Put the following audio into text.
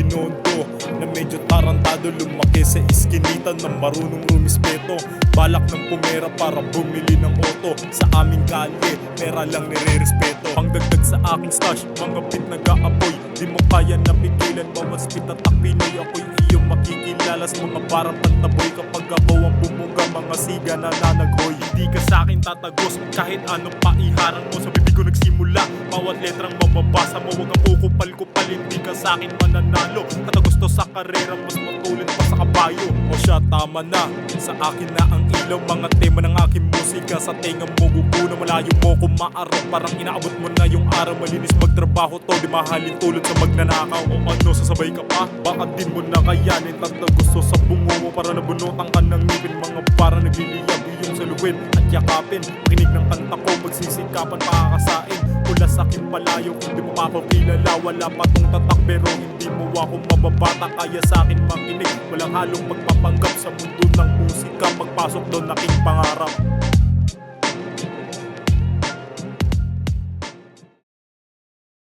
binondo na medyo tarantado, lumaki sa iskinita ng marunong rumispeto. Balak ng pumera para bumili ng auto, sa aming kalye pera lang nire-respeto. Pangdagdag sa aking stash, mga beat nag-aapoy, di mo kaya napigilan, bawat spit at Pinoy. Ako'y iyong makikilala sa mga parang pantaboy. Kapag ako ang bumuga, mga siga na nanaghoy. Hindi ka sa'kin tatagos, kahit ano pa iharang mo. Sa bibig ko nagsimula, bawat letrang mababasa mo. Huwag kang kukupal-kupal, hindi ka sa'kin mananalo. Katagos to sa karera, mas matulin pa sa kabayo. O siya, tama na, sa akin na ang ilaw. Mga tema ng aking musika, sa tenga mo guguna. Malayo mo kung maaraw, parang inaabot mo na yung araw. Malinis magtrabaho to, di mahalin tulad sa magnanakaw. O ano, sasabay ka pa? Baka di mo na kayanin, tatagusto sa bungo mo. Para nabunutan ka ng ngipin, mga para nagliliyab yung saluwin at yakapin. Makinig ng kanta ko, magsisikapan pakakasain. Mula sa'kin palayo, kung di mo pa ako kilala. Wala pa tong tatak pero hindi mo ako mababata. Kaya sa'kin makinig, walang halong magpapanggap sa mundo ng musika. Pagpasok doon aking pangarap.